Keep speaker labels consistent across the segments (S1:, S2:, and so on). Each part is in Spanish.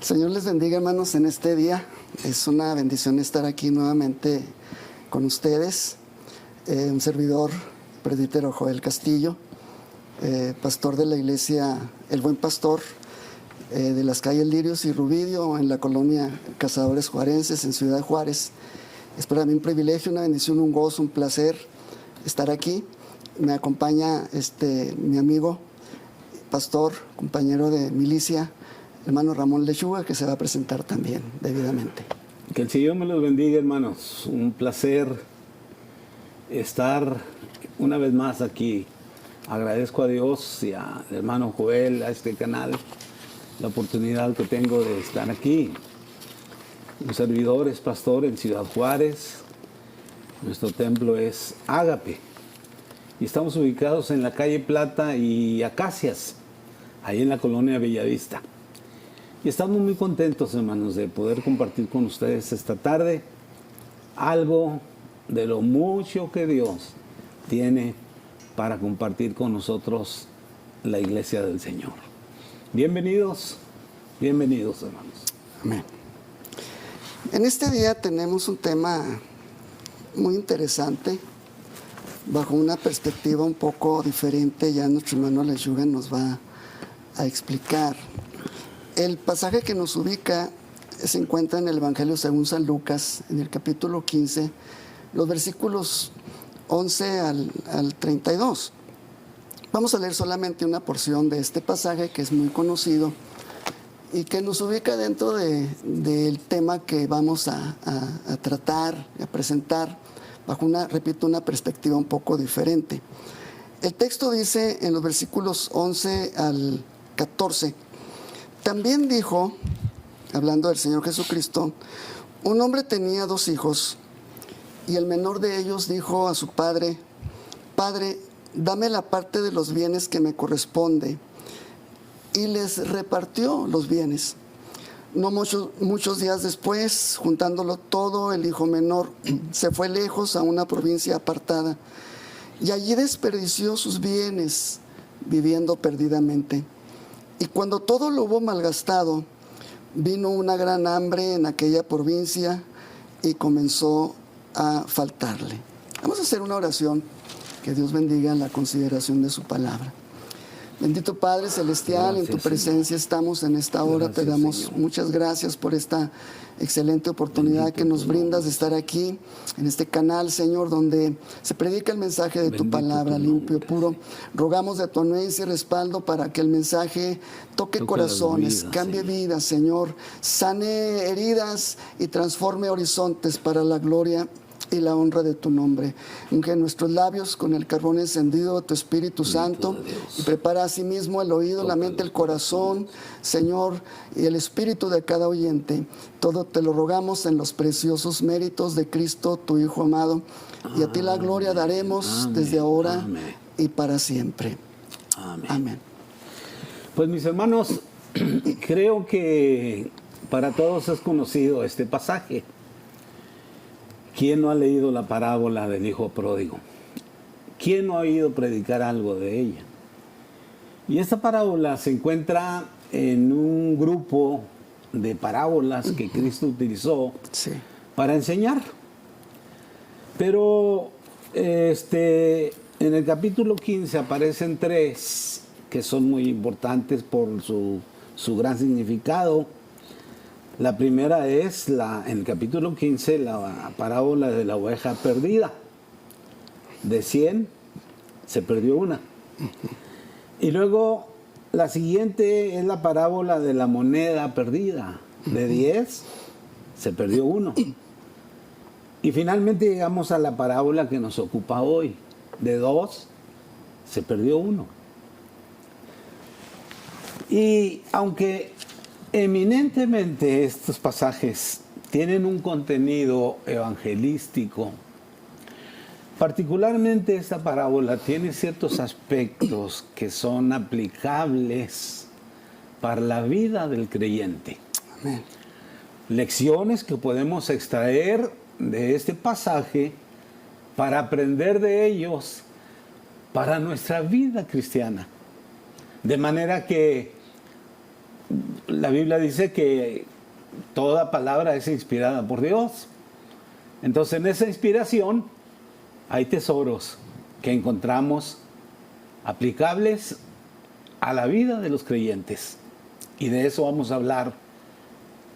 S1: Señor les bendiga, hermanos, en este día. Es una bendición estar aquí nuevamente con ustedes. Un servidor, presbítero Joel Castillo, pastor de la iglesia El Buen Pastor, de las calles Lirios y Rubidio, en la colonia Cazadores Juarenses, en Ciudad Juárez. Es para mí un privilegio, una bendición, un gozo, un placer estar aquí. Me acompaña mi amigo, pastor, compañero de milicia, hermano Ramón Lechuga, que se va a presentar también debidamente.
S2: Que el Señor me los bendiga, hermanos. Un placer estar una vez más aquí. Agradezco a Dios y al hermano Joel, a este canal, la oportunidad que tengo de estar aquí. Un servidor es pastor en Ciudad Juárez. Nuestro templo es Ágape. Y estamos ubicados en la calle Plata y Acacias, ahí en la colonia Bellavista. Y estamos muy contentos, hermanos, de poder compartir con ustedes esta tarde algo de lo mucho que Dios tiene para compartir con nosotros la iglesia del Señor. Bienvenidos, bienvenidos, hermanos.
S1: Amén. En este día tenemos un tema muy interesante, bajo una perspectiva un poco diferente. Ya nuestro hermano Lechuga nos va a explicar. El pasaje que nos ubica se encuentra en el Evangelio según San Lucas, en el capítulo 15, los versículos 11 al 32. Vamos a leer solamente una porción de este pasaje que es muy conocido y que nos ubica dentro del tema que vamos a tratar, a presentar, bajo una perspectiva un poco diferente. El texto dice en los versículos 11 al 14, también dijo, hablando del Señor Jesucristo, un hombre tenía 2 hijos, y el menor de ellos dijo a su padre, Padre, dame la parte de los bienes que me corresponde, y les repartió los bienes. No muchos días después, juntándolo todo, el hijo menor se fue lejos a una provincia apartada, y allí desperdició sus bienes, viviendo perdidamente. Y cuando todo lo hubo malgastado, vino una gran hambre en aquella provincia y comenzó a faltarle. Vamos a hacer una oración. Que Dios bendiga la consideración de su palabra. Bendito Padre Celestial, gracias, en tu presencia, Señor. Estamos en esta hora. Gracias, te damos, Señor, muchas gracias por esta excelente oportunidad bendito que nos brindas de estar aquí en este canal, Señor, donde se predica el mensaje de tu palabra, limpio, puro. Rogamos de tu anuencia y respaldo para que el mensaje toque corazones, vidas, cambie vidas, Señor, sane heridas y transforme horizontes para la gloria y la honra de tu nombre. Unge nuestros labios con el carbón encendido de tu Espíritu Santo y prepara a sí mismo el oído, la mente, el corazón, Señor, y el espíritu de cada oyente. Todo te lo rogamos en los preciosos méritos de Cristo, tu Hijo amado, y a ti la gloria daremos desde ahora y para siempre. Amén.
S2: Pues mis hermanos, creo que para todos es conocido este pasaje. ¿Quién no ha leído la parábola del hijo pródigo? ¿Quién no ha oído predicar algo de ella? Y esta parábola se encuentra en un grupo de parábolas que Cristo utilizó para enseñar. Pero en el capítulo 15 aparecen 3 que son muy importantes por su gran significado. La primera es, en el capítulo 15, la parábola de la oveja perdida. De 100, se perdió una. Y luego, la siguiente es la parábola de la moneda perdida. De 10, se perdió uno. Y finalmente llegamos a la parábola que nos ocupa hoy. De 2, se perdió uno. Y aunque eminentemente estos pasajes tienen un contenido evangelístico, particularmente esta parábola tiene ciertos aspectos que son aplicables para la vida del creyente.
S1: Amén.
S2: Lecciones que podemos extraer de este pasaje para aprender de ellos para nuestra vida cristiana. De manera que la Biblia dice que toda palabra es inspirada por Dios. Entonces, en esa inspiración hay tesoros que encontramos aplicables a la vida de los creyentes. Y de eso vamos a hablar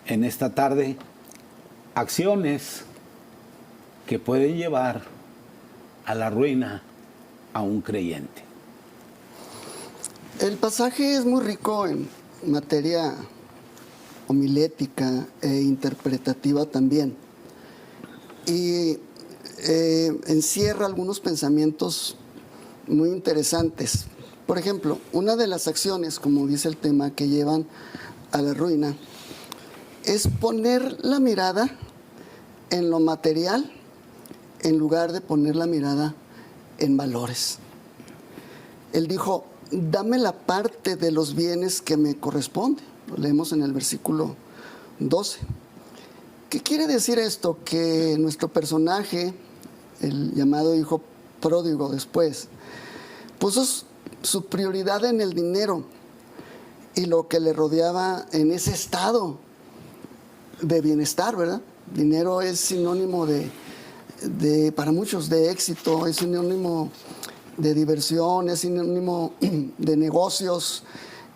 S2: en esta tarde. Acciones que pueden llevar a la ruina a un creyente.
S1: El pasaje es muy rico en materia homilética e interpretativa también. Y encierra algunos pensamientos muy interesantes. Por ejemplo, una de las acciones, como dice el tema, que llevan a la ruina, es poner la mirada en lo material en lugar de poner la mirada en valores. Él dijo, dame la parte de los bienes que me corresponde. Lo leemos en el versículo 12. ¿Qué quiere decir esto? Que nuestro personaje, el llamado hijo pródigo después, puso su prioridad en el dinero y lo que le rodeaba en ese estado de bienestar, ¿verdad? Dinero es sinónimo para muchos de éxito, es sinónimo de diversión, es sinónimo de negocios,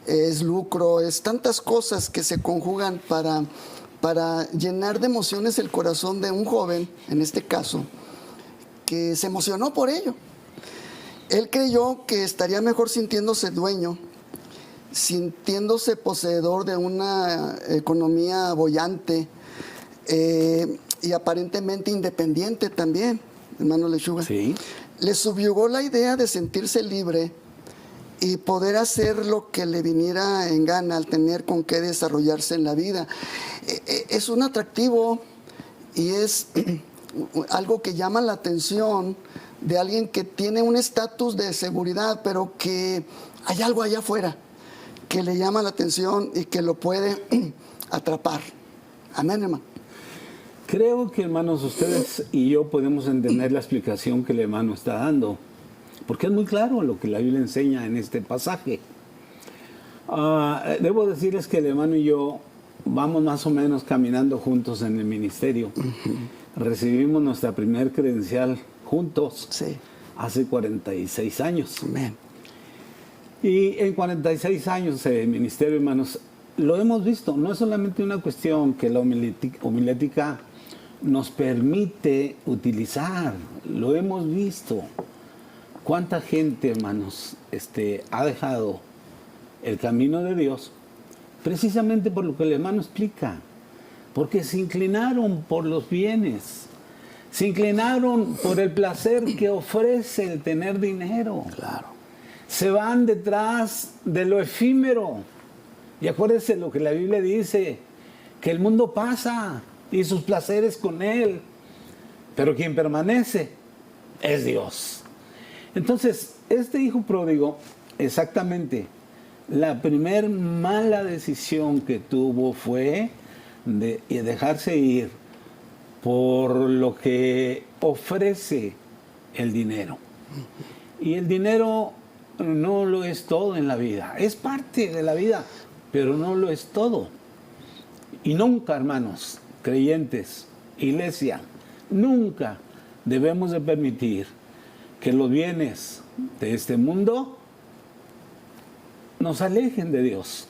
S1: es lucro, es tantas cosas que se conjugan para llenar de emociones el corazón de un joven, en este caso, que se emocionó por ello. Él creyó que estaría mejor sintiéndose dueño, sintiéndose poseedor de una economía boyante y aparentemente independiente también, hermano Lechuga.
S2: Sí.
S1: Le subyugó la idea de sentirse libre y poder hacer lo que le viniera en gana al tener con qué desarrollarse en la vida. Es un atractivo y es algo que llama la atención de alguien que tiene un estatus de seguridad, pero que hay algo allá afuera que le llama la atención y que lo puede atrapar. Amén, hermano.
S2: Creo que, hermanos, ustedes y yo podemos entender la explicación que el hermano está dando, porque es muy claro lo que la Biblia enseña en este pasaje. Debo decirles que el hermano y yo vamos más o menos caminando juntos en el ministerio. Recibimos nuestra primer credencial juntos hace 46 años.
S1: Amén.
S2: Y en 46 años de ministerio, hermanos, lo hemos visto. No es solamente una cuestión que la homilética nos permite utilizar, lo hemos visto. ¿Cuánta gente, hermanos, ha dejado el camino de Dios precisamente por lo que el hermano explica? Porque se inclinaron por los bienes, se inclinaron por el placer que ofrece el tener dinero.
S1: Claro.
S2: Se van detrás de lo efímero. Y acuérdense lo que la Biblia dice, que el mundo pasa y sus placeres con él, pero quien permanece es Dios. Entonces, este hijo pródigo, exactamente, la primer mala decisión que tuvo fue de dejarse ir por lo que ofrece el dinero. Y el dinero no lo es todo en la vida, es parte de la vida, pero no lo es todo. Y nunca, hermanos, creyentes, iglesia, nunca debemos de permitir que los bienes de este mundo nos alejen de Dios.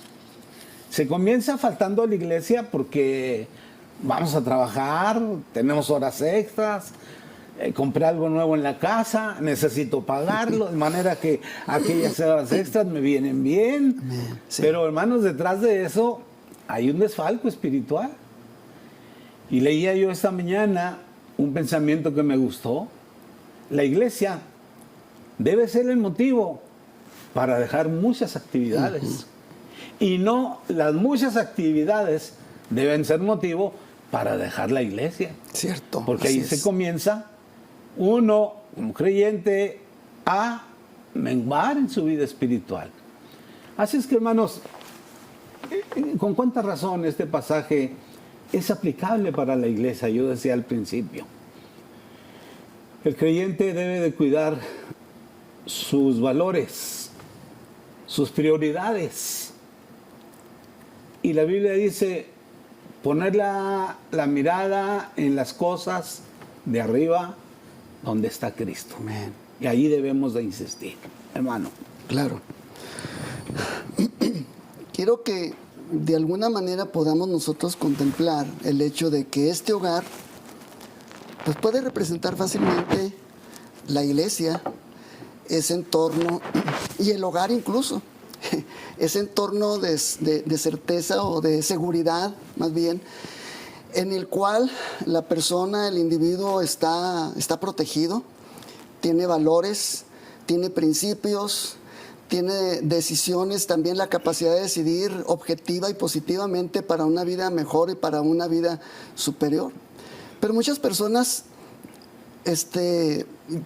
S2: Se comienza faltando a la iglesia porque vamos a trabajar, tenemos horas extras, compré algo nuevo en la casa, necesito pagarlo, de manera que aquellas horas extras me vienen bien.
S1: Sí.
S2: Pero, hermanos, detrás de eso hay un desfalco espiritual. Y leía yo esta mañana un pensamiento que me gustó. La iglesia debe ser el motivo para dejar muchas actividades. Y no las muchas actividades deben ser motivo para dejar la iglesia.
S1: Cierto.
S2: Porque ahí se comienza uno, como creyente, a menguar en su vida espiritual. Así es que, hermanos, con cuánta razón este pasaje es aplicable para la iglesia, yo decía al principio. El creyente debe de cuidar sus valores, sus prioridades. Y la Biblia dice, poner la mirada en las cosas de arriba, donde está Cristo.
S1: Amén.
S2: Y ahí debemos de insistir, hermano.
S1: Claro. Quiero que de alguna manera podamos nosotros contemplar el hecho de que este hogar pues puede representar fácilmente la iglesia, ese entorno y el hogar incluso, ese entorno de certeza o de seguridad más bien, en el cual la persona, el individuo está protegido, tiene valores, tiene principios, tiene decisiones, también la capacidad de decidir objetiva y positivamente para una vida mejor y para una vida superior. Pero muchas personas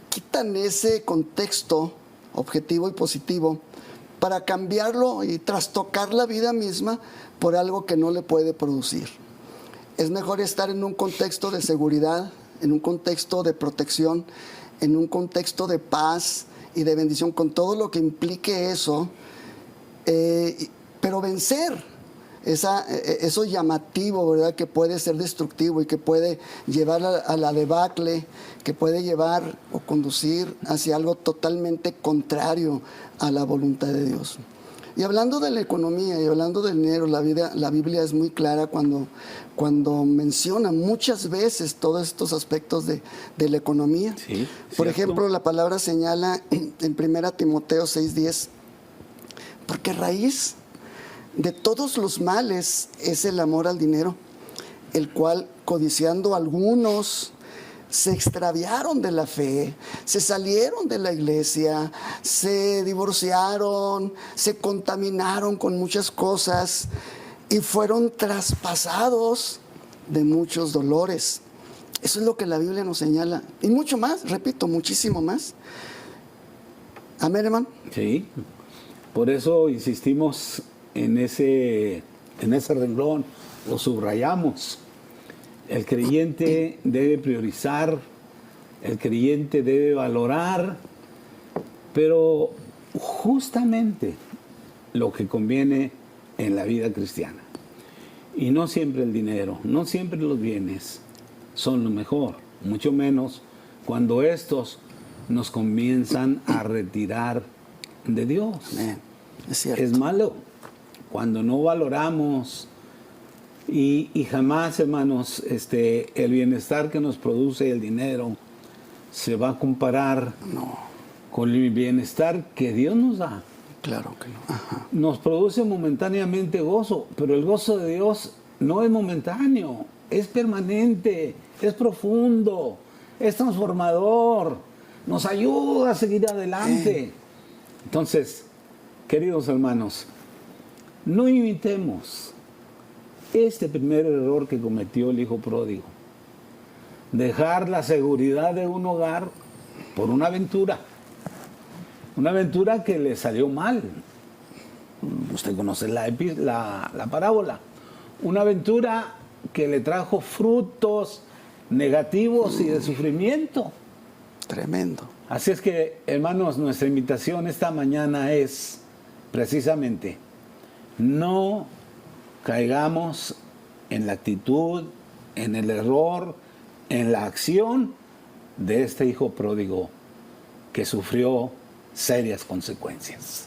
S1: quitan ese contexto objetivo y positivo para cambiarlo y trastocar la vida misma por algo que no le puede producir. Es mejor estar en un contexto de seguridad, en un contexto de protección, en un contexto de paz y de bendición, con todo lo que implique eso, pero vencer eso llamativo, ¿verdad?, que puede ser destructivo y que puede llevar a la debacle, que puede llevar o conducir hacia algo totalmente contrario a la voluntad de Dios. Y hablando de la economía y hablando del dinero, la Biblia es muy clara cuando menciona muchas veces todos estos aspectos de la economía.
S2: Sí,
S1: por
S2: cierto.
S1: ejemplo, la palabra señala en 1 Timoteo 6:10, porque raíz de todos los males es el amor al dinero, el cual, codiciando algunos, se extraviaron de la fe, se salieron de la iglesia, se divorciaron, se contaminaron con muchas cosas y fueron traspasados de muchos dolores. Eso es lo que la Biblia nos señala. Y mucho más, repito, muchísimo más. Amén, hermano.
S2: Sí, por eso insistimos en ese renglón, lo subrayamos. El creyente debe priorizar, el creyente debe valorar, pero justamente lo que conviene en la vida cristiana. Y no siempre el dinero, no siempre los bienes son lo mejor, mucho menos cuando estos nos comienzan a retirar de Dios.
S1: Es cierto.
S2: Es malo cuando no valoramos y jamás, hermanos, el bienestar que nos produce el dinero se va a comparar con el bienestar que Dios nos da.
S1: Claro que no. Ajá.
S2: Nos produce momentáneamente gozo, pero el gozo de Dios no es momentáneo, es permanente, es profundo, es transformador, nos ayuda a seguir adelante. Entonces, queridos hermanos, no imitemos este primer error que cometió el hijo pródigo. Dejar la seguridad de un hogar por una aventura. Una aventura que le salió mal. Usted conoce la parábola. Una aventura que le trajo frutos negativos y de sufrimiento.
S1: Tremendo.
S2: Así es que, hermanos, nuestra invitación esta mañana es precisamente no caigamos en la actitud, en el error, en la acción de este hijo pródigo que sufrió serias consecuencias.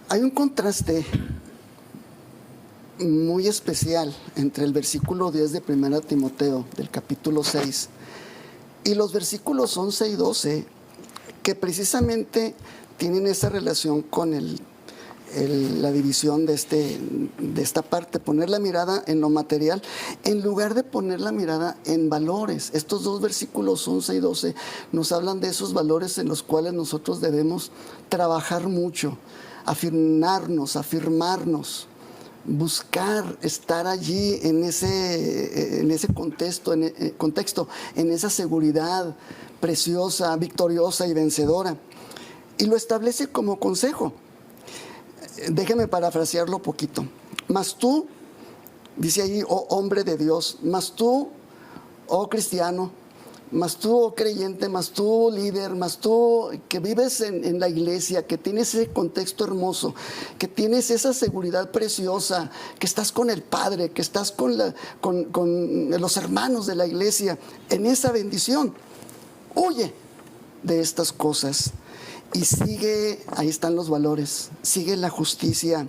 S1: Hay un contraste muy especial entre el versículo 10 de 1 Timoteo, del capítulo 6, y los versículos 11 y 12, que precisamente tienen esa relación con la división de esta parte, poner la mirada en lo material en lugar de poner la mirada en valores. Estos dos versículos 11 y 12 nos hablan de esos valores en los cuales nosotros debemos trabajar mucho, afirmarnos, buscar estar allí en ese contexto, en esa seguridad preciosa, victoriosa y vencedora. Y lo establece como consejo. Déjeme parafrasearlo poquito. Mas tú, dice allí, oh hombre de Dios, mas tú, oh cristiano, más tú, oh creyente, más tú, líder, más tú que vives en la iglesia, que tienes ese contexto hermoso, que tienes esa seguridad preciosa, que estás con el Padre, que estás con los hermanos de la iglesia, en esa bendición. Huye de estas cosas y sigue, ahí están los valores, sigue la justicia,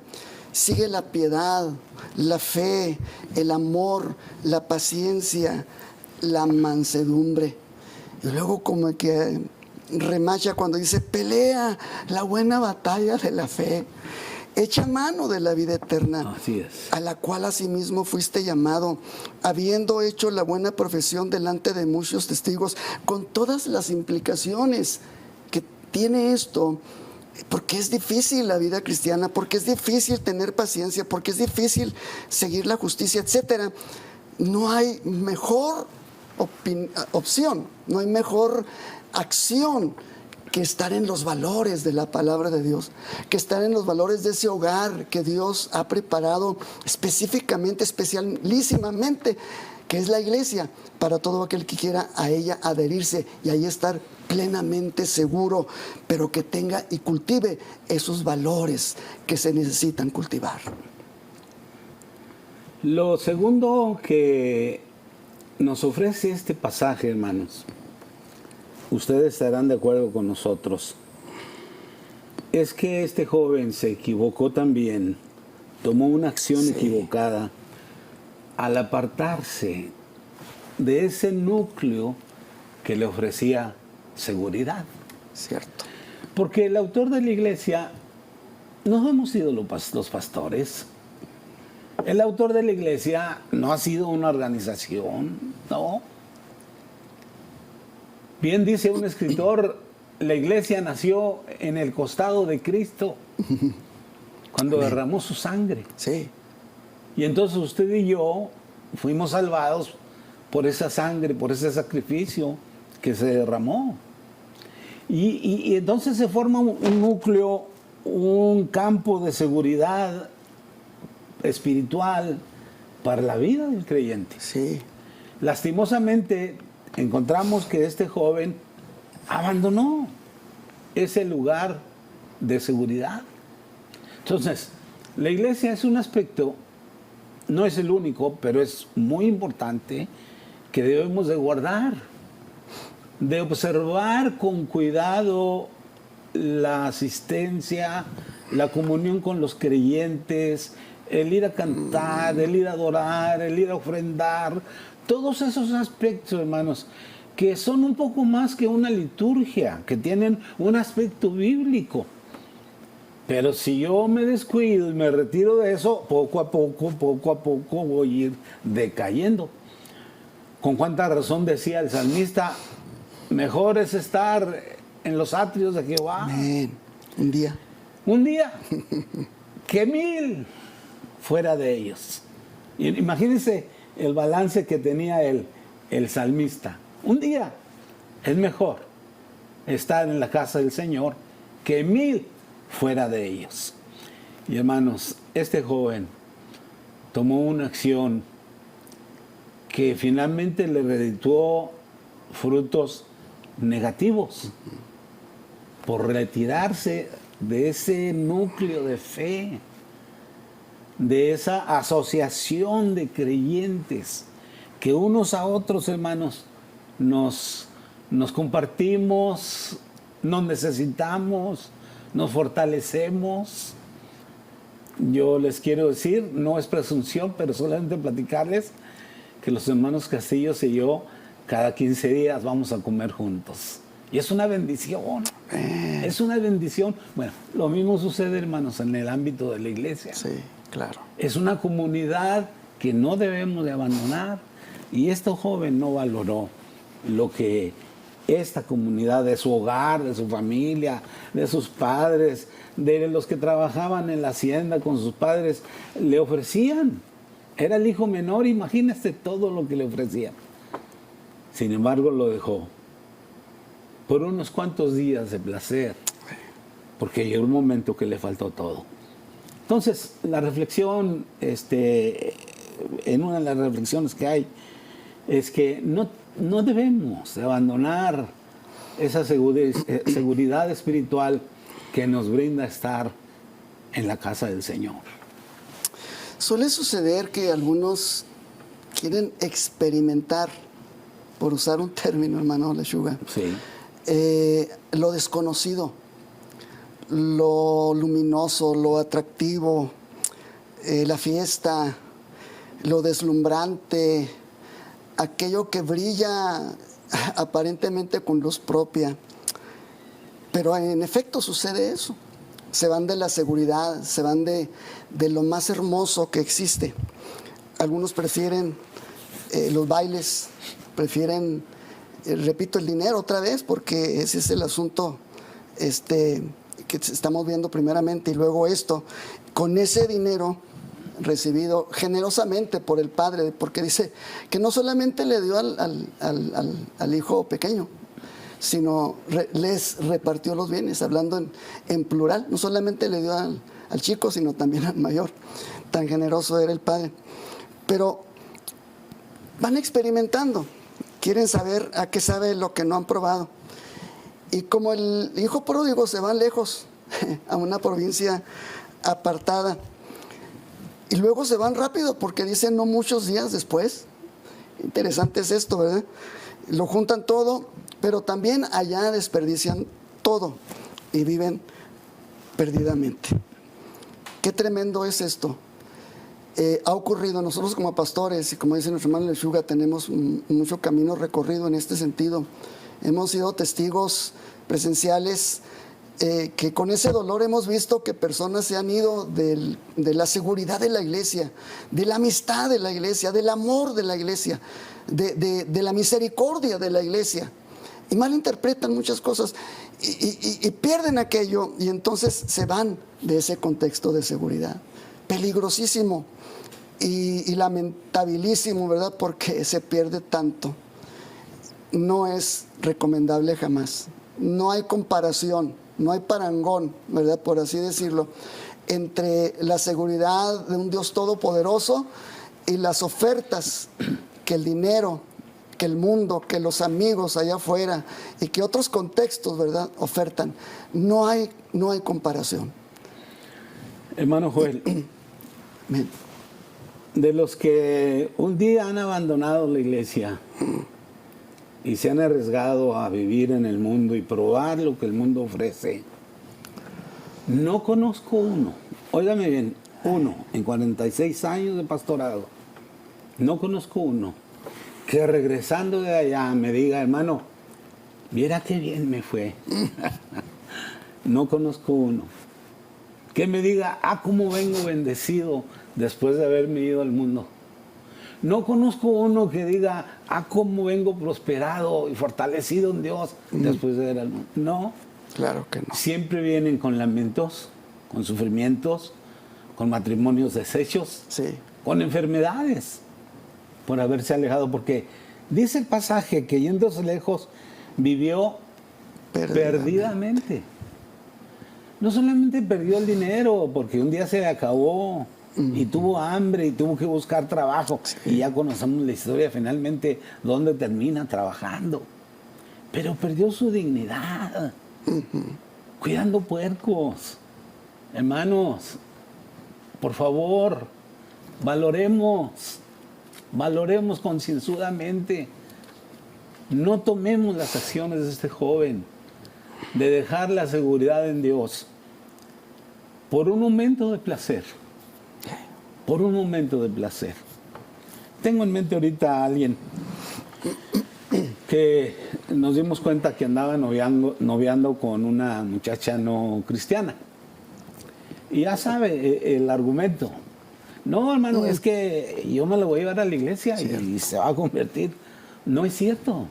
S1: sigue la piedad, la fe, el amor, la paciencia, la mansedumbre. Y luego como que remacha cuando dice, pelea la buena batalla de la fe, echa mano de la vida eterna,
S2: Así es.
S1: a la cual asimismo fuiste llamado, habiendo hecho la buena profesión delante de muchos testigos, con todas las implicaciones que tiene esto. Porque es difícil la vida cristiana, porque es difícil tener paciencia, porque es difícil seguir la justicia, etcétera. No hay mejor opción, no hay mejor acción que estar en los valores de la palabra de Dios, que estar en los valores de ese hogar que Dios ha preparado específicamente, especialísimamente, que es la iglesia, para todo aquel que quiera a ella adherirse y ahí estar plenamente seguro, pero que tenga y cultive esos valores que se necesitan cultivar.
S2: Lo segundo que nos ofrece este pasaje, hermanos, ustedes estarán de acuerdo con nosotros, es que este joven se equivocó también, tomó una acción equivocada al apartarse de ese núcleo que le ofrecía seguridad.
S1: Cierto.
S2: Porque el autor de la iglesia no hemos sido los pastores. El autor de la iglesia no ha sido una organización, no. Bien dice un escritor, la iglesia nació en el costado de Cristo cuando derramó su sangre.
S1: Sí.
S2: Y entonces usted y yo fuimos salvados por esa sangre, por ese sacrificio que se derramó. Y entonces se forma un núcleo, un campo de seguridad espiritual para la vida del creyente.
S1: Sí.
S2: Lastimosamente encontramos que este joven abandonó ese lugar de seguridad. Entonces, la iglesia es un aspecto, no es el único, pero es muy importante que debemos de guardar, de observar con cuidado la asistencia, la comunión con los creyentes, el ir a cantar, el ir a adorar, el ir a ofrendar, todos esos aspectos, hermanos, que son un poco más que una liturgia, que tienen un aspecto bíblico. Pero si yo me descuido y me retiro de eso, poco a poco voy a ir decayendo. Con cuánta razón decía el salmista, mejor es estar en los atrios de Jehová.
S1: Amén. Un día.
S2: Un día que 1000 fuera de ellos. Imagínense el balance que tenía el salmista. Un día es mejor estar en la casa del Señor que 1000 fuera de ellos. Y hermanos, este joven tomó una acción que finalmente le redituó frutos negativos por retirarse de ese núcleo de fe, de esa asociación de creyentes que unos a otros, hermanos, nos compartimos, nos necesitamos, nos fortalecemos. Yo les quiero decir, no es presunción, pero solamente platicarles que los hermanos Castillos y yo cada 15 días vamos a comer juntos. Y es una bendición. Es una bendición. Bueno, lo mismo sucede, hermanos, en el ámbito de la iglesia.
S1: Sí, claro.
S2: Es una comunidad que no debemos de abandonar. Y este joven no valoró lo que esta comunidad, de su hogar, de su familia, de sus padres, de los que trabajaban en la hacienda con sus padres, le ofrecían. Era el hijo menor, imagínese todo lo que le ofrecían. Sin embargo, lo dejó por unos cuantos días de placer, porque llegó un momento que le faltó todo. Entonces, la reflexión, en una de las reflexiones que hay, es que no debemos de abandonar esa seguridad espiritual que nos brinda estar en la casa del Señor.
S1: Suele suceder que algunos quieren experimentar, por usar un término, hermano Lechuga,
S2: Sí.
S1: lo desconocido, lo luminoso, lo atractivo, la fiesta, lo deslumbrante, aquello que brilla aparentemente con luz propia. Pero en efecto sucede eso. Se van de la seguridad, se van de lo más hermoso que existe. Algunos prefieren los bailes, prefieren, repito, el dinero otra vez, porque ese es el asunto que estamos viendo primeramente, y luego esto, con ese dinero recibido generosamente por el Padre, porque dice que no solamente le dio al hijo pequeño, sino les repartió los bienes, hablando en plural. No solamente le dio al chico, sino también al mayor. Tan generoso era el Padre. Pero van experimentando, quieren saber a qué sabe lo que no han probado. Y como el hijo pródigo, se van lejos, a una provincia apartada. Y luego se van rápido, porque dicen no muchos días después. Interesante es esto, ¿verdad? Lo juntan todo, pero también allá desperdician todo y viven perdidamente. Qué tremendo es esto. Ha ocurrido, nosotros como pastores, y como dice nuestro hermano Lechuga, tenemos mucho camino recorrido en este sentido. Hemos sido testigos presenciales que con ese dolor hemos visto que personas se han ido de la seguridad de la iglesia, de la amistad de la iglesia, del amor de la iglesia, de la misericordia de la iglesia, y malinterpretan muchas cosas y pierden aquello, y entonces se van de ese contexto de seguridad. Peligrosísimo y lamentabilísimo, ¿verdad? Porque se pierde tanto. No es recomendable jamás. No hay comparación, no hay parangón, ¿verdad? Por así decirlo, entre la seguridad de un Dios todopoderoso y las ofertas que el dinero, que el mundo, que los amigos allá afuera y que otros contextos, ¿verdad?, ofertan. No hay comparación.
S2: Hermano Joel, de los que un día han abandonado la iglesia y se han arriesgado a vivir en el mundo y probar lo que el mundo ofrece, no conozco uno, óigame bien, uno en 46 años de pastorado, no conozco uno que regresando de allá me diga, hermano, viera qué bien me fue. No conozco uno que me diga, cómo vengo bendecido después de haberme ido al mundo. No conozco uno que diga, cómo vengo prosperado y fortalecido en Dios después de ir al mundo. No.
S1: Claro que no.
S2: Siempre vienen con lamentos, con sufrimientos, con matrimonios deshechos,
S1: Sí.
S2: con enfermedades, por haberse alejado. Porque dice el pasaje que yéndose lejos vivió perdidamente. No solamente perdió el dinero, porque un día se le acabó y tuvo hambre y tuvo que buscar trabajo. Sí. Y ya conocemos la historia finalmente, dónde termina trabajando. Pero perdió su dignidad, cuidando puercos. Hermanos, por favor, valoremos concienzudamente. No tomemos las acciones de este joven de dejar la seguridad en Dios por un momento de placer. Por un momento de placer. Tengo en mente ahorita a alguien que nos dimos cuenta que andaba noviando con una muchacha no cristiana. Y ya sabe el argumento. No, hermano, es que yo me la voy a llevar a la iglesia y se va a convertir. No es cierto.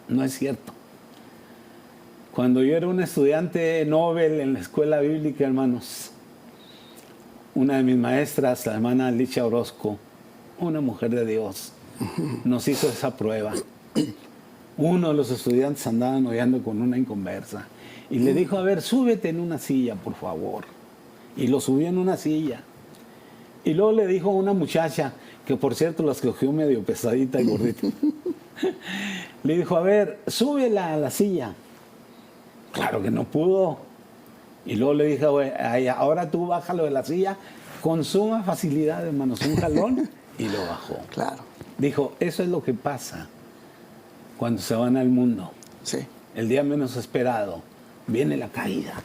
S2: No es cierto. Cuando yo era un estudiante Nobel en la escuela bíblica, hermanos, una de mis maestras, la hermana Alicia Orozco, una mujer de Dios, nos hizo esa prueba. Uno de los estudiantes andaba noviando con una inconversa y le dijo, a ver, súbete en una silla, por favor. Y lo subió en una silla. Y luego le dijo a una muchacha que por cierto las cogió medio pesadita y gordita. Le dijo, a ver, súbela a la silla. Claro que no pudo. Y luego le dije, ahora tú bájalo de la silla con suma facilidad, hermanos, un jalón, y lo bajó.
S1: Claro.
S2: Dijo, eso es lo que pasa cuando se van al mundo.
S1: Sí.
S2: El día menos esperado, viene la caída.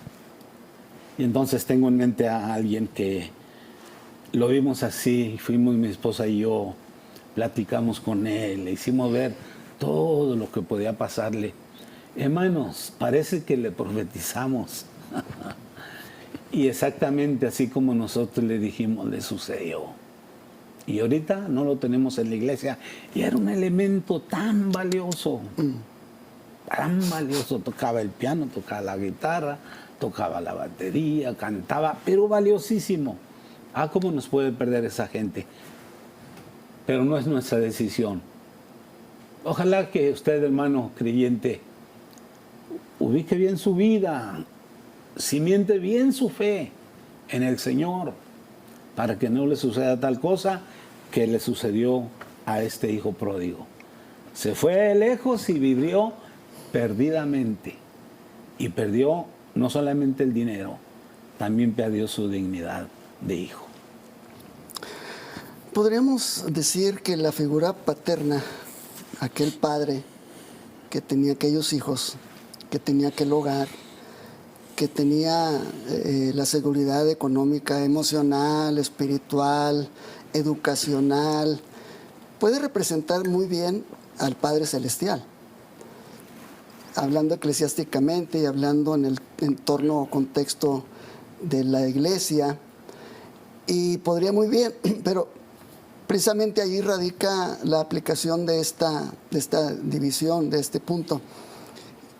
S2: Y entonces tengo en mente a alguien que lo vimos así, fuimos mi esposa y yo, platicamos con él, le hicimos ver todo lo que podía pasarle. Hermanos, parece que le profetizamos. Y exactamente así como nosotros le dijimos, le sucedió. Y ahorita no lo tenemos en la iglesia. Y era un elemento tan valioso. Tan valioso. Tocaba el piano, tocaba la guitarra, tocaba la batería, cantaba, pero valiosísimo. Ah, ¿cómo nos puede perder esa gente? Pero no es nuestra decisión. Ojalá que usted, hermano creyente, ubique bien su vida, cimiente bien su fe en el Señor, para que no le suceda tal cosa que le sucedió a este hijo pródigo. Se fue lejos y vivió perdidamente. Y perdió no solamente el dinero, también perdió su dignidad de hijo.
S1: Podríamos decir que la figura paterna, aquel padre que tenía aquellos hijos, que tenía aquel hogar, que tenía la seguridad económica, emocional, espiritual, educacional, puede representar muy bien al Padre Celestial. Hablando eclesiásticamente y hablando en el entorno o contexto de la iglesia, y podría muy bien, pero precisamente allí radica la aplicación de esta división, de este punto.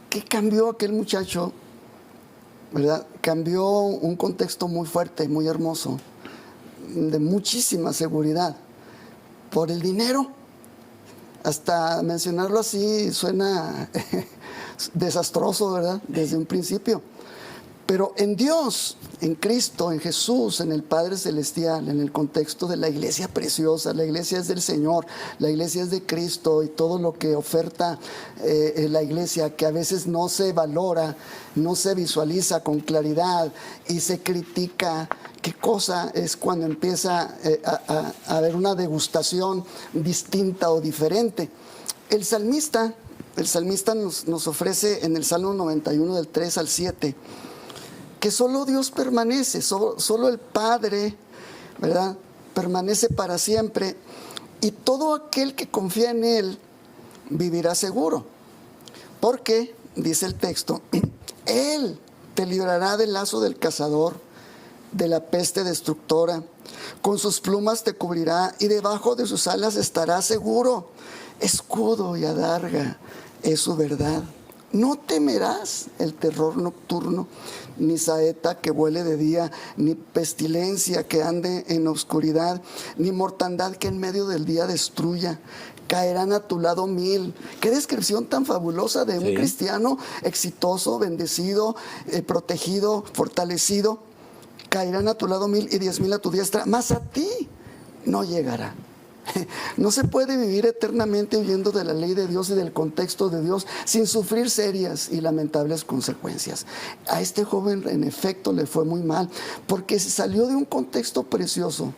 S1: ¿Qué cambió aquel muchacho? ¿Verdad? Cambió un contexto muy fuerte, muy hermoso, de muchísima seguridad, por el dinero. Hasta mencionarlo así suena desastroso, ¿verdad? Desde un principio. Pero en Dios, en Cristo, en Jesús, en el Padre Celestial, en el contexto de la iglesia preciosa, la iglesia es del Señor, la iglesia es de Cristo, y todo lo que oferta la iglesia, que a veces no se valora, no se visualiza con claridad y se critica. ¿Qué cosa es cuando empieza a haber una degustación distinta o diferente? El salmista nos ofrece en el Salmo 91 del 3 al 7, que solo Dios permanece, solo el Padre, ¿verdad?, permanece para siempre, y todo aquel que confía en Él vivirá seguro. Porque, dice el texto, Él te librará del lazo del cazador, de la peste destructora. Con sus plumas te cubrirá y debajo de sus alas estarás seguro. Escudo y adarga es su verdad. No temerás el terror nocturno, ni saeta que vuele de día, ni pestilencia que ande en oscuridad, ni mortandad que en medio del día destruya. Caerán a tu lado 1000. Qué descripción tan fabulosa de un cristiano exitoso, bendecido, protegido, fortalecido. Caerán a tu lado 1000 y 10,000 a tu diestra, mas a ti no llegará. No se puede vivir eternamente huyendo de la ley de Dios y del contexto de Dios sin sufrir serias y lamentables consecuencias. A este joven, en efecto, le fue muy mal, porque se salió de un contexto precioso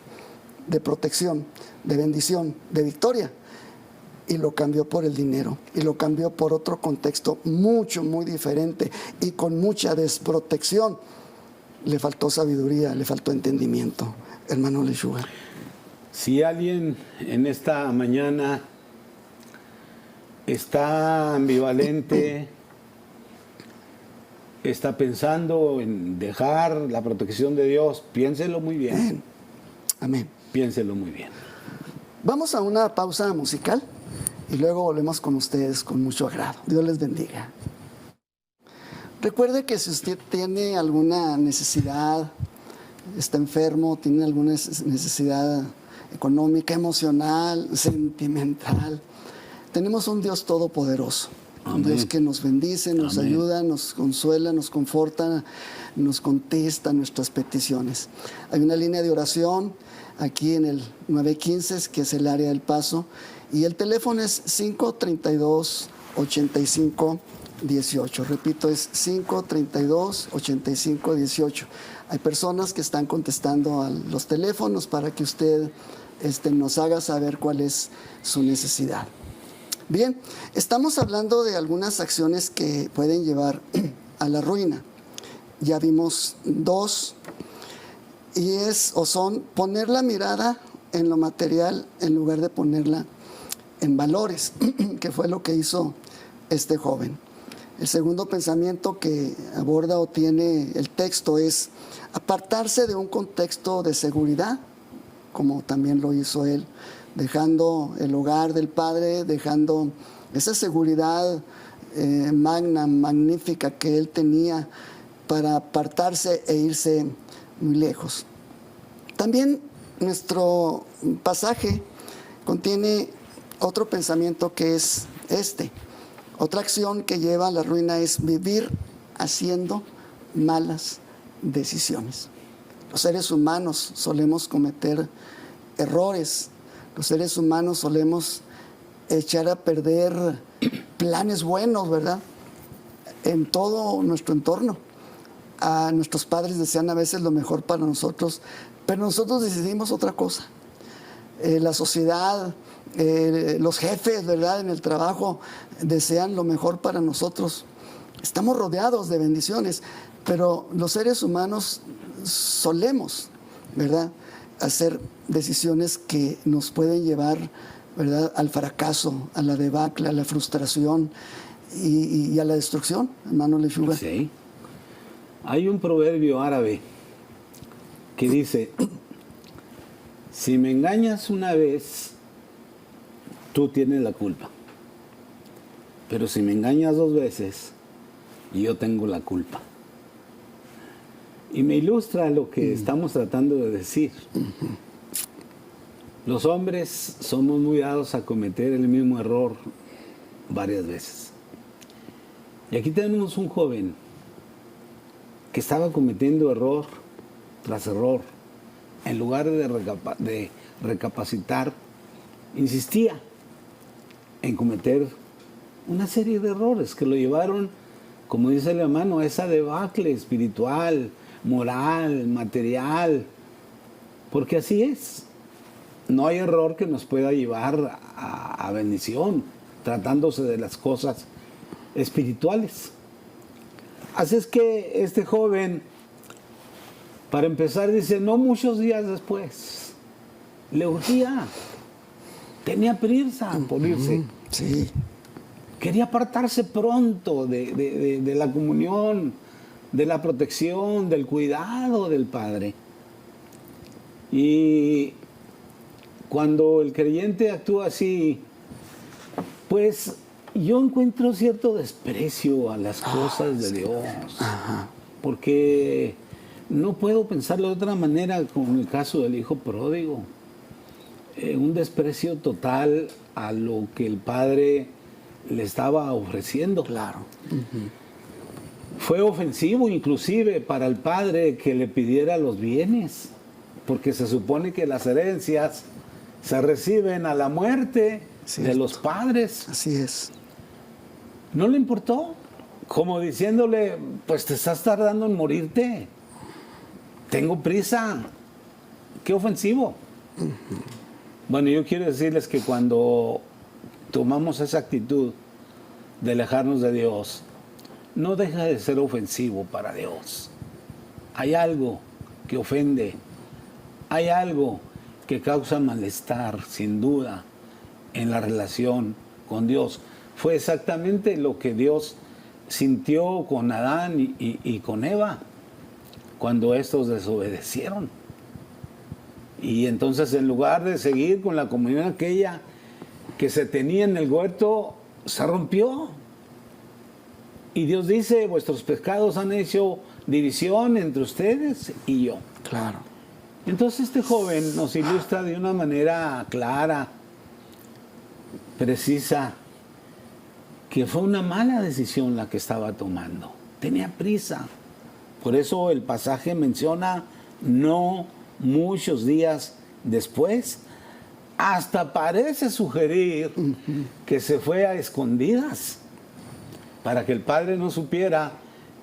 S1: de protección, de bendición, de victoria, y lo cambió por el dinero, y lo cambió por otro contexto muy diferente y con mucha desprotección. Le faltó sabiduría, le faltó entendimiento, hermano Lechuga.
S2: Si alguien en esta mañana está ambivalente, está pensando en dejar la protección de Dios, piénselo muy bien.
S1: Amén.
S2: Piénselo muy bien.
S1: Vamos a una pausa musical y luego volvemos con ustedes con mucho agrado. Dios les bendiga. Recuerde que si usted tiene alguna necesidad, está enfermo, tiene alguna necesidad económica, emocional, sentimental, tenemos un Dios todopoderoso Un Dios que nos bendice, nos ayuda, nos consuela, nos conforta, nos contesta nuestras peticiones. Hay una línea de oración aquí en el 915, que es el área del Paso, y el teléfono es 532-8518. Repito, es 532-8518. Hay personas que están contestando a los teléfonos para que usted nos haga saber cuál es su necesidad. Bien, estamos hablando de algunas acciones que pueden llevar a la ruina. Ya vimos dos, y son poner la mirada en lo material en lugar de ponerla en valores, que fue lo que hizo este joven. El segundo pensamiento que aborda o tiene el texto es apartarse de un contexto de seguridad, como también lo hizo él, dejando el hogar del padre, dejando esa seguridad magnífica que él tenía para apartarse e irse muy lejos. También nuestro pasaje contiene otro pensamiento que es otra acción que lleva a la ruina es vivir haciendo malas decisiones. Los seres humanos solemos cometer errores. Los seres humanos solemos echar a perder planes buenos, ¿verdad? En todo nuestro entorno. A nuestros padres desean a veces lo mejor para nosotros, pero nosotros decidimos otra cosa. La sociedad, los jefes, ¿verdad? En el trabajo desean lo mejor para nosotros. Estamos rodeados de bendiciones, pero los seres humanos solemos, ¿verdad?, hacer decisiones que nos pueden llevar, ¿verdad?, al fracaso, a la debacle, a la frustración y a la destrucción, hermano Lechuga.
S2: Sí. Hay un proverbio árabe que dice: si me engañas una vez, tú tienes la culpa. Pero si me engañas 2 veces, yo tengo la culpa. Y me ilustra lo que estamos tratando de decir. Los hombres somos muy dados a cometer el mismo error varias veces. Y aquí tenemos un joven que estaba cometiendo error tras error. En lugar de recapacitar, insistía en cometer una serie de errores que lo llevaron, como dice el hermano, a esa debacle espiritual, moral, material, porque así es. No hay error que nos pueda llevar a bendición, tratándose de las cosas espirituales. Así es que este joven, para empezar, dice, no muchos días después, le urgía, tenía prisa por irse.
S1: Sí.
S2: Quería apartarse pronto de la comunión, de la protección, del cuidado del Padre. Y cuando el creyente actúa así, pues yo encuentro cierto desprecio a las cosas de Dios. Porque no puedo pensarlo de otra manera con el caso del hijo pródigo. Un desprecio total a lo que el Padre le estaba ofreciendo.
S1: Claro.
S2: Fue ofensivo inclusive para el padre que le pidiera los bienes, porque se supone que las herencias se reciben a la muerte de los padres.
S1: Así es.
S2: No le importó, como diciéndole, pues te estás tardando en morirte, tengo prisa. Qué ofensivo. Bueno, yo quiero decirles que cuando tomamos esa actitud de alejarnos de Dios, no deja de ser ofensivo para Dios. Hay algo que ofende, hay algo que causa malestar, sin duda, en la relación con Dios. Fue exactamente lo que Dios sintió con Adán y con Eva, cuando estos desobedecieron. Y entonces, en lugar de seguir con la comunión aquella que se tenía en el huerto, se rompió. Y Dios dice, vuestros pecados han hecho división entre ustedes y yo.
S1: Claro.
S2: Entonces este joven nos ilustra de una manera clara, precisa, que fue una mala decisión la que estaba tomando. Tenía prisa. Por eso el pasaje menciona no muchos días después. Hasta parece sugerir que se fue a escondidas para que el padre no supiera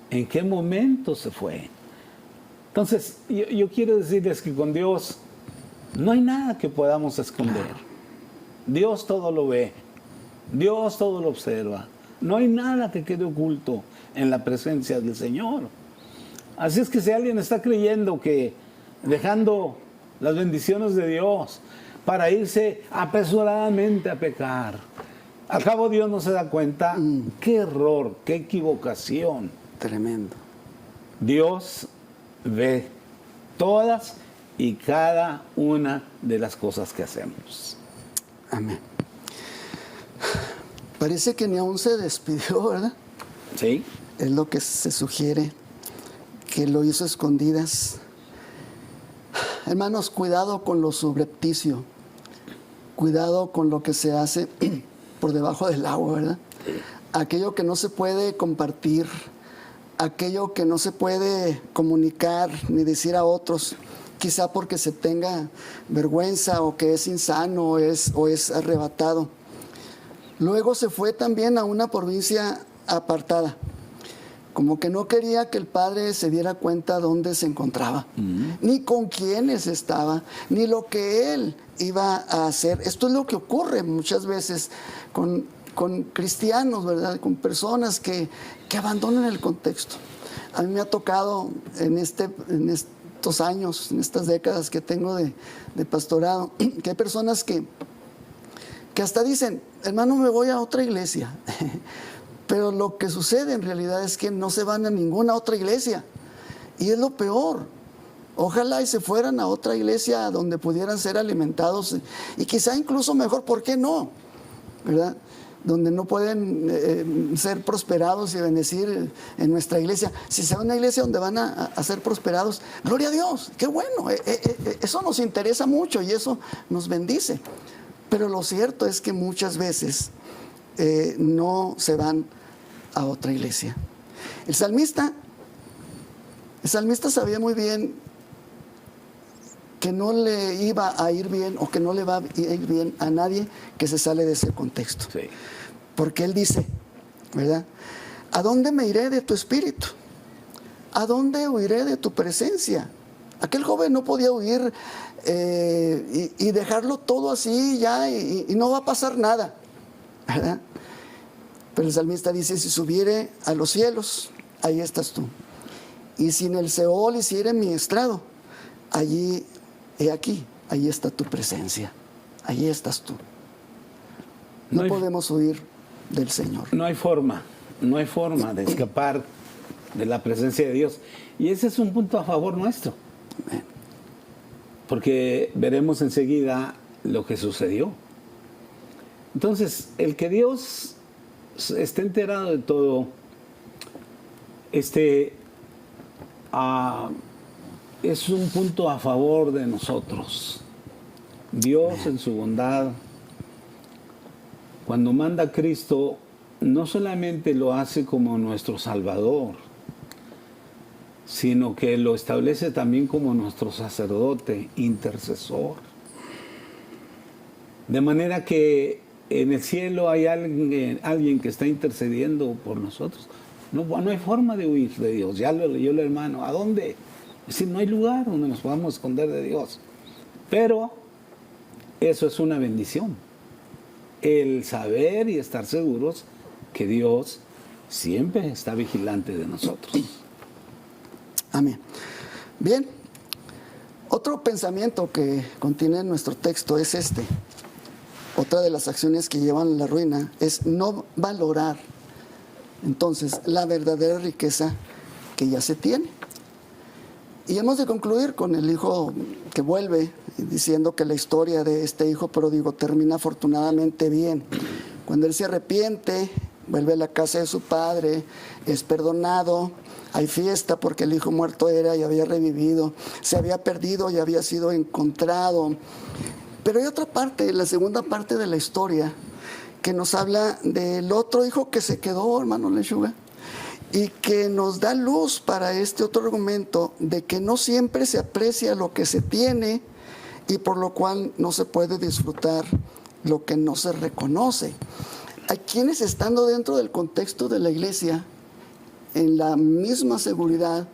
S2: en qué momento se fue. Entonces, yo quiero decirles que con Dios no hay nada que podamos esconder. Dios todo lo ve. Dios todo lo observa. No hay nada que quede oculto en la presencia del Señor. Así es que si alguien está creyendo que dejando las bendiciones de Dios para irse apresuradamente a pecar, al cabo Dios no se da cuenta, qué error, qué equivocación.
S1: Tremendo.
S2: Dios ve todas y cada una de las cosas que hacemos.
S1: Amén. Parece que ni aún se despidió, ¿verdad?
S2: Sí.
S1: Es lo que se sugiere, que lo hizo a escondidas. Hermanos, cuidado con lo subrepticio. Cuidado con lo que se hace por debajo del agua, ¿verdad? Aquello que no se puede compartir, aquello que no se puede comunicar ni decir a otros, quizá porque se tenga vergüenza o que es insano o es arrebatado. Luego se fue también a una provincia apartada, como que no quería que el padre se diera cuenta dónde se encontraba, ni con quiénes estaba, ni lo que él iba a hacer. Esto es lo que ocurre muchas veces con cristianos, ¿verdad? Con personas que abandonan el contexto. A mí me ha tocado en estos años, en estas décadas que tengo de pastorado, que hay personas que hasta dicen, hermano, me voy a otra iglesia. Pero lo que sucede en realidad es que no se van a ninguna otra iglesia. Y es lo peor. Ojalá y se fueran a otra iglesia donde pudieran ser alimentados. Y quizá incluso mejor, ¿por qué no? ¿Verdad? Donde no pueden ser prosperados y bendecir en nuestra iglesia. Si se va a una iglesia donde van a ser prosperados, gloria a Dios, qué bueno. Eso nos interesa mucho y eso nos bendice. Pero lo cierto es que muchas veces no se van a otra iglesia. El salmista sabía muy bien que no le iba a ir bien o que no le va a ir bien a nadie que se sale de ese contexto.
S2: Sí.
S1: Porque él dice, ¿verdad? ¿A dónde me iré de tu espíritu? ¿A dónde huiré de tu presencia? Aquel joven no podía huir y dejarlo todo así ya y no va a pasar nada, ¿verdad? Pero el salmista dice, si subiere a los cielos, ahí estás tú. Y si en el Seol hiciere mi estrado, allí, he aquí, ahí está tu presencia, allí estás tú. No podemos huir del Señor.
S2: No hay forma de escapar de la presencia de Dios. Y ese es un punto a favor nuestro.
S1: Amén.
S2: Porque veremos enseguida lo que sucedió. Entonces, el que Dios esté enterado de todo, es un punto a favor de nosotros. Dios en su bondad, cuando manda a Cristo, no solamente lo hace como nuestro Salvador, sino que lo establece también como nuestro sacerdote, intercesor. De manera que en el cielo hay alguien que está intercediendo por nosotros. No hay forma de huir de Dios. Ya lo leyó el hermano. ¿A dónde? Es decir, no hay lugar donde nos podamos esconder de Dios. Pero eso es una bendición. El saber y estar seguros que Dios siempre está vigilante de nosotros.
S1: Amén. Bien, otro pensamiento que contiene nuestro texto es este. Otra de las acciones que llevan a la ruina es no valorar entonces la verdadera riqueza que ya se tiene. Y hemos de concluir con el hijo que vuelve, diciendo que la historia de este hijo pródigo termina afortunadamente bien. Cuando él se arrepiente, vuelve a la casa de su padre, es perdonado, hay fiesta porque el hijo muerto era y había revivido, se había perdido y había sido encontrado. Pero hay otra parte, la segunda parte de la historia, que nos habla del otro hijo que se quedó, hermano Lechuga, y que nos da luz para este otro argumento de que no siempre se aprecia lo que se tiene y por lo cual no se puede disfrutar lo que no se reconoce. Hay quienes, estando dentro del contexto de la iglesia, en la misma seguridad,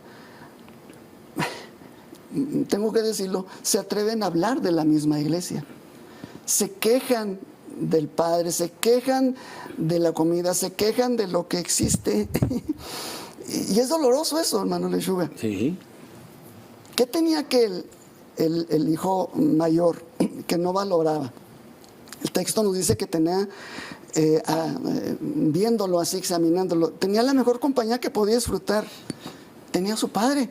S1: tengo que decirlo, se atreven a hablar de la misma iglesia. Se quejan del Padre, se quejan de la comida, se quejan de lo que existe. Y es doloroso eso, hermano Lechuga.
S2: Sí.
S1: ¿Qué tenía que el hijo mayor que no valoraba? El texto nos dice que tenía, viéndolo así, examinándolo, tenía la mejor compañía que podía disfrutar. Tenía a su padre,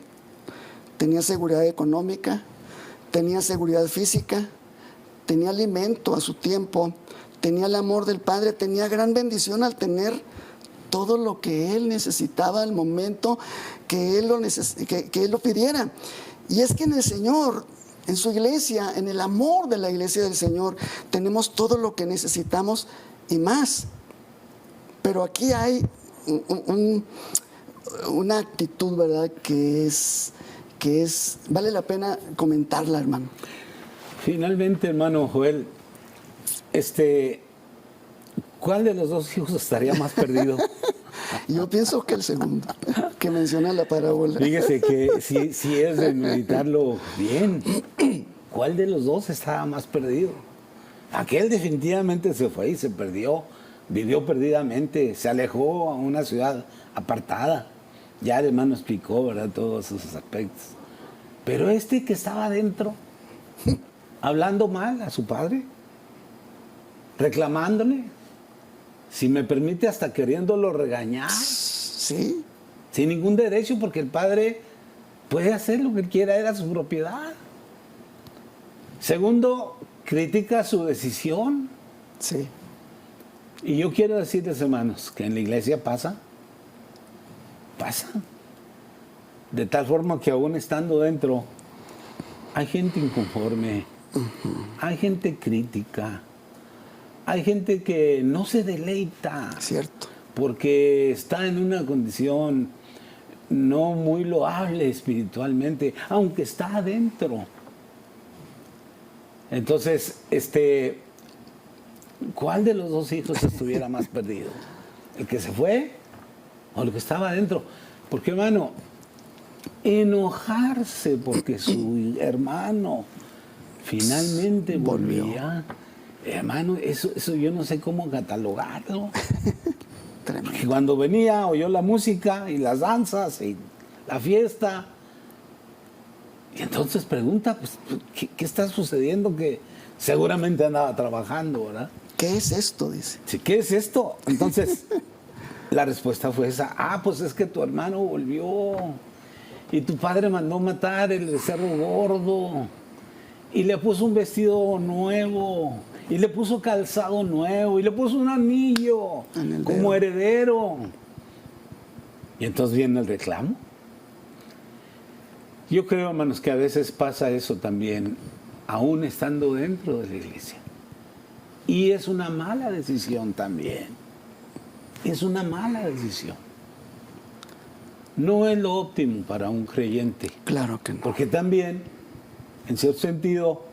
S1: tenía seguridad económica, tenía seguridad física, tenía alimento a su tiempo, tenía el amor del Padre, tenía gran bendición al tener todo lo que él necesitaba al momento que él lo pidiera. Y es que en el Señor, en su iglesia, en el amor de la iglesia del Señor, tenemos todo lo que necesitamos y más. Pero aquí hay una actitud, ¿verdad?, que vale la pena comentarla, hermano.
S2: Finalmente, hermano Joel, ¿cuál de los dos hijos estaría más perdido?
S1: Yo pienso que el segundo, que menciona la parábola.
S2: Fíjese que si es de meditarlo bien, ¿cuál de los dos estaba más perdido? Aquel definitivamente se fue y se perdió, vivió perdidamente, se alejó a una ciudad apartada. Ya el hermano explicó, ¿verdad?, todos esos aspectos. Pero que estaba adentro, hablando mal a su padre, reclamándole, si me permite, hasta queriéndolo regañar.
S1: Sí.
S2: Sin ningún derecho, porque el padre puede hacer lo que quiera, era su propiedad. Segundo, critica su decisión.
S1: Sí.
S2: Y yo quiero decirles, hermanos, que en la iglesia pasa. De tal forma que aún estando dentro, hay gente inconforme, hay gente crítica, hay gente que no se deleita.
S1: Cierto.
S2: Porque está en una condición no muy loable espiritualmente, aunque está adentro. Entonces, ¿cuál de los dos hijos estuviera más perdido? ¿El que se fue o el que estaba adentro? Porque, hermano, enojarse porque su hermano finalmente volvía, hermano, eso yo no sé cómo catalogarlo.
S1: Tremendo.
S2: Cuando venía, oyó la música y las danzas y la fiesta. Y entonces pregunta, pues, ¿qué está sucediendo? Que seguramente andaba trabajando, ¿verdad?
S1: ¿Qué es esto?, dice.
S2: Sí, ¿qué es esto? Entonces, la respuesta fue esa. Pues es que tu hermano volvió. Y tu padre mandó matar el becerro gordo. Y le puso un vestido nuevo. Y le puso calzado nuevo. Y le puso un anillo como heredero. Y entonces viene el reclamo. Yo creo, hermanos, que a veces pasa eso también, aún estando dentro de la iglesia. Y es una mala decisión también. Es una mala decisión. No es lo óptimo para un creyente.
S1: Claro que no.
S2: Porque también, en cierto sentido,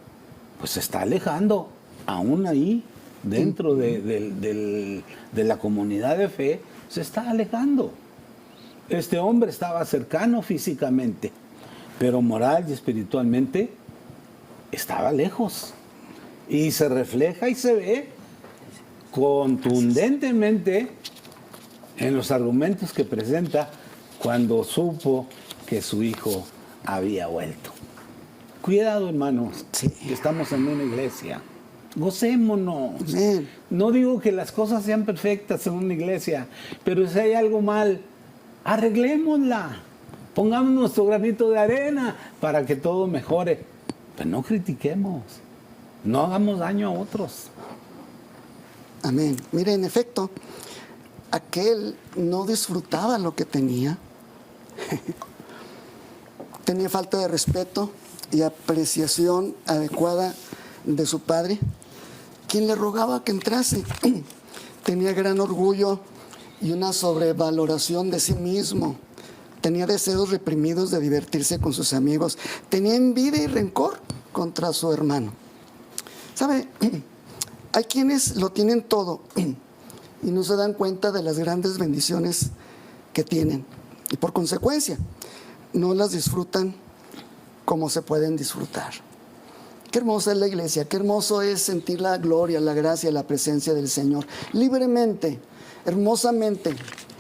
S2: pues se está alejando, aún ahí, dentro de la comunidad de fe, se está alejando. Este hombre estaba cercano físicamente, pero moral y espiritualmente estaba lejos. Y se refleja y se ve contundentemente en los argumentos que presenta cuando supo que su hijo había vuelto. Cuidado, hermanos,
S1: Sí.
S2: que estamos en una iglesia. Gocémonos.
S1: Amén.
S2: No digo que las cosas sean perfectas en una iglesia, pero si hay algo mal, arreglémosla. Pongamos nuestro granito de arena para que todo mejore. Pero no critiquemos. No hagamos daño a otros.
S1: Amén. Mire, en efecto, aquel no disfrutaba lo que tenía. Tenía falta de respeto y apreciación adecuada de su padre, quien le rogaba que entrase. tenía gran orgullo y una sobrevaloración de sí mismo. Tenía deseos reprimidos de divertirse con sus amigos. Tenía envidia y rencor contra su hermano. ¿Sabe? Hay quienes lo tienen todo y no se dan cuenta de las grandes bendiciones que tienen. Y por consecuencia, no las disfrutan como se pueden disfrutar. Qué hermosa es la iglesia, qué hermoso es sentir la gloria, la gracia, la presencia del Señor. Libremente, hermosamente.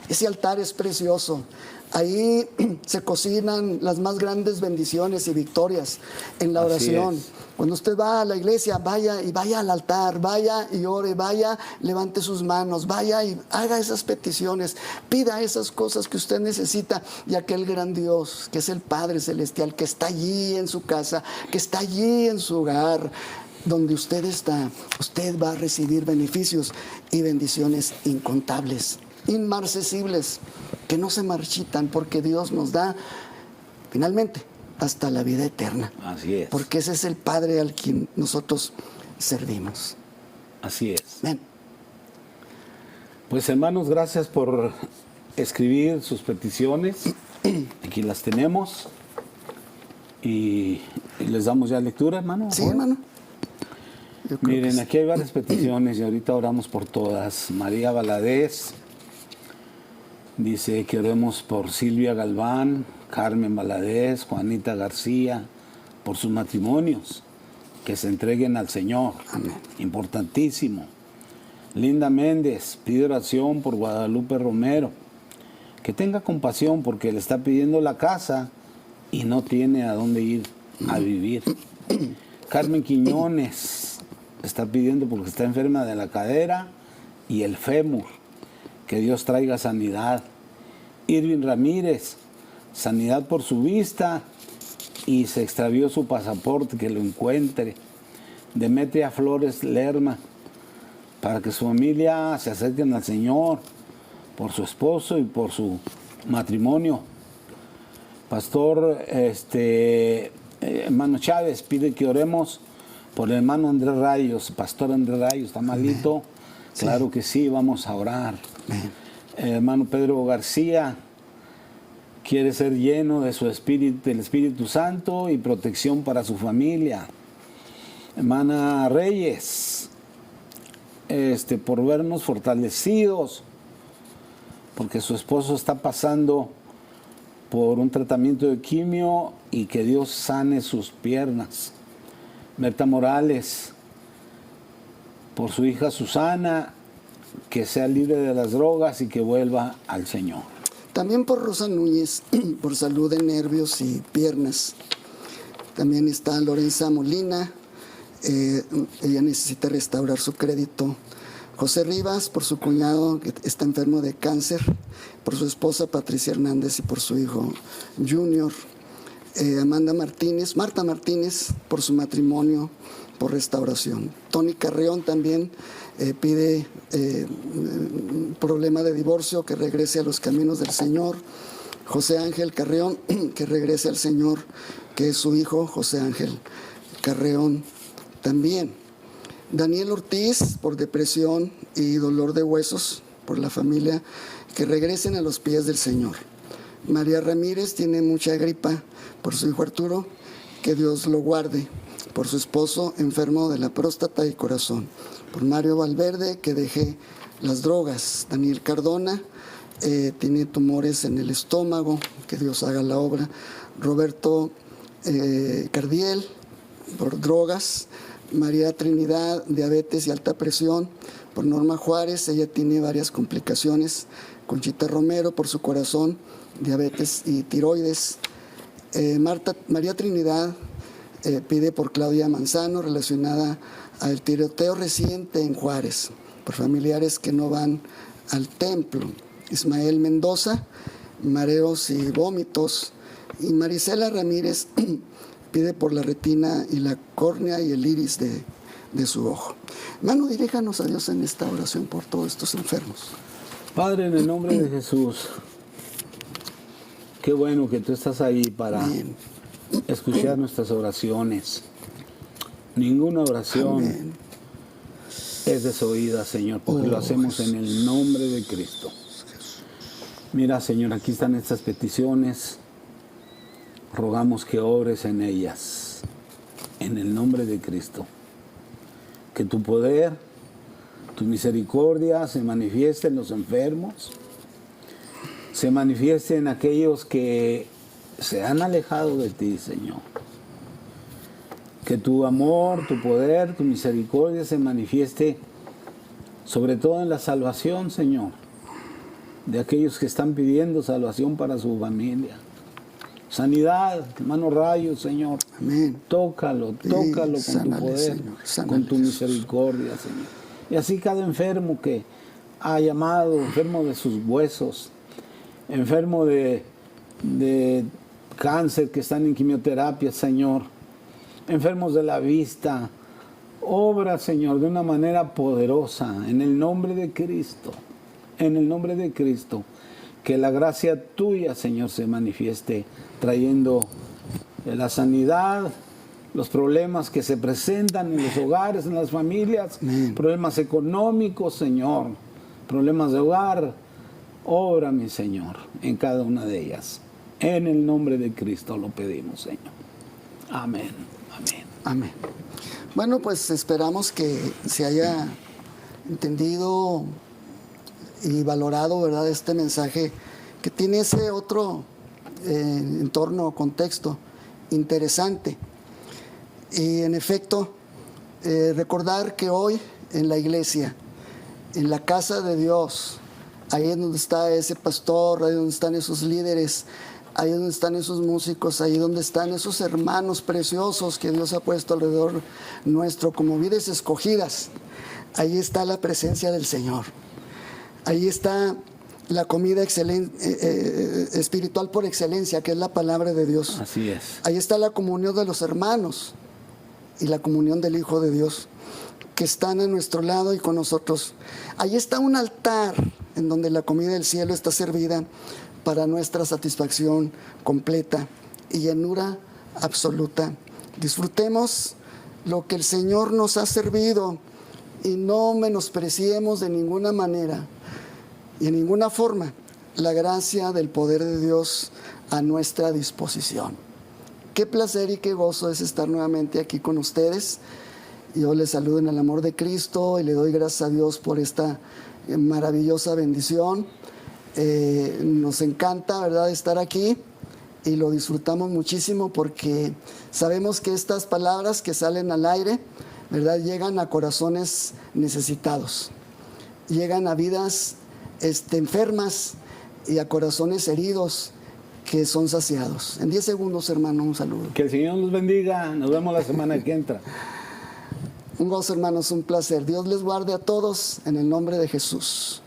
S1: Ese altar es precioso. Ahí se cocinan las más grandes bendiciones y victorias en la oración. Cuando usted va a la iglesia, vaya al altar, vaya y ore, vaya, levante sus manos, vaya y haga esas peticiones, pida esas cosas que usted necesita, y aquel gran Dios, que es el Padre Celestial, que está allí en su casa, que está allí en su hogar, donde usted está, usted va a recibir beneficios y bendiciones incontables, inmarcesibles, que no se marchitan, porque Dios nos da finalmente hasta la vida eterna.
S2: Así es.
S1: Porque ese es el Padre al quien nosotros servimos.
S2: Así es.
S1: Ven.
S2: Pues hermanos, gracias por escribir sus peticiones. Aquí las tenemos. Y les damos ya lectura, hermano.
S1: Sí, hermano.
S2: Miren,
S1: Sí.
S2: aquí hay varias peticiones y ahorita oramos por todas. María Valadez dice que oremos por Silvia Galván, Carmen Valadez, Juanita García, por sus matrimonios, que se entreguen al Señor.
S1: Amén.
S2: Importantísimo. Linda Méndez pide oración por Guadalupe Romero, que tenga compasión porque le está pidiendo la casa y no tiene a dónde ir a vivir. Carmen Quiñones está pidiendo porque está enferma de la cadera y el fémur, que Dios traiga sanidad. Irving Ramírez, sanidad por su vista y se extravió su pasaporte, que lo encuentre. Demetria Flores Lerma, para que su familia se acerquen al Señor por su esposo y por su matrimonio. Pastor hermano Chávez pide que oremos por el hermano Andrés Rayos. Pastor Andrés Rayos, ¿está malito? Sí. Claro que sí, vamos a orar. Hermano Pedro García quiere ser lleno de su espíritu, del Espíritu Santo y protección para su familia. Hermana Reyes, por vernos fortalecidos, porque su esposo está pasando por un tratamiento de quimio y que Dios sane sus piernas. Berta Morales, por su hija Susana, que sea libre de las drogas y que vuelva al Señor.
S1: También por Rosa Núñez, por salud de nervios y piernas. También está Lorenza Molina, ella necesita restaurar su crédito. José Rivas, por su cuñado que está enfermo de cáncer, por su esposa Patricia Hernández y por su hijo Junior. Marta Martínez, por su matrimonio, por restauración. Tony Carreón también pide problema de divorcio, que regrese a los caminos del Señor. José Ángel Carreón, que regrese al Señor, que es su hijo José Ángel Carreón también. Daniel Ortiz, por depresión y dolor de huesos, por la familia, que regresen a los pies del Señor. María Ramírez tiene mucha gripa, por su hijo Arturo, que Dios lo guarde. Por su esposo enfermo de la próstata y corazón. Por Mario Valverde, que deje las drogas. Daniel Cardona tiene tumores en el estómago, que Dios haga la obra. Roberto Cardiel, por drogas. María Trinidad, diabetes y alta presión. Por Norma Juárez, ella tiene varias complicaciones. Conchita Romero, por su corazón, diabetes y tiroides. María Trinidad pide por Claudia Manzano, relacionada al tiroteo reciente en Juárez, por familiares que no van al templo. Ismael Mendoza, mareos y vómitos. Y Marisela Ramírez pide por la retina y la córnea y el iris de su ojo. Hermano, diríjanos a Dios en esta oración por todos estos enfermos.
S2: Padre, en el nombre de Jesús, qué bueno que tú estás ahí para escuchar nuestras oraciones. Ninguna oración es desoída, Señor, porque lo hacemos en el nombre de Cristo. Mira, Señor, aquí están estas peticiones. Rogamos que ores en ellas, en el nombre de Cristo. Que tu poder, tu misericordia se manifieste en los enfermos, se manifieste en aquellos que se han alejado de ti, Señor. Que tu amor, tu poder, tu misericordia se manifieste sobre todo en la salvación, Señor, de aquellos que están pidiendo salvación para su familia. Sanidad, hermano Rayo, Señor.
S1: Amén.
S2: Tócalo con tu
S1: Sánale,
S2: poder,
S1: Señor, sánale,
S2: con tu
S1: Jesús.
S2: misericordia, Señor. Y así cada enfermo que ha llamado, enfermo de sus huesos, enfermo de cáncer que están en quimioterapia, Señor, enfermos de la vista, obra, Señor, de una manera poderosa, en el nombre de Cristo, en el nombre de Cristo, que la gracia tuya, Señor, se manifieste, trayendo la sanidad, los problemas que se presentan en los hogares, en las familias, problemas económicos, Señor, problemas de hogar. Obra, mi Señor, en cada una de ellas. En el nombre de Cristo lo pedimos, Señor. Amén. Amén.
S1: Amén. Bueno, pues esperamos que se haya entendido y valorado, ¿verdad?, este mensaje que tiene ese otro entorno o contexto interesante. Y en efecto, recordar que hoy en la iglesia, en la casa de Dios, ahí es donde está ese pastor, ahí donde están esos líderes, ahí donde están esos músicos, ahí donde están esos hermanos preciosos que Dios ha puesto alrededor nuestro como vidas escogidas. Ahí está la presencia del Señor. Ahí está la comida espiritual por excelencia, que es la palabra de Dios.
S2: Así es.
S1: Ahí está la comunión de los hermanos y la comunión del Hijo de Dios, que están a nuestro lado y con nosotros. Ahí está un altar en donde la comida del cielo está servida para nuestra satisfacción completa y llenura absoluta. Disfrutemos lo que el Señor nos ha servido y no menospreciemos de ninguna manera y en ninguna forma la gracia del poder de Dios a nuestra disposición. Qué placer y qué gozo es estar nuevamente aquí con ustedes. Yo les saludo en el amor de Cristo y le doy gracias a Dios por esta maravillosa bendición. Nos encanta, ¿verdad?, estar aquí y lo disfrutamos muchísimo porque sabemos que estas palabras que salen al aire, ¿verdad?, llegan a corazones necesitados, llegan a vidas enfermas y a corazones heridos que son saciados. En 10 segundos, hermano, un saludo.
S2: Que el Señor nos bendiga. Nos vemos la semana que entra.
S1: Un gozo, hermanos, un placer. Dios les guarde a todos en el nombre de Jesús.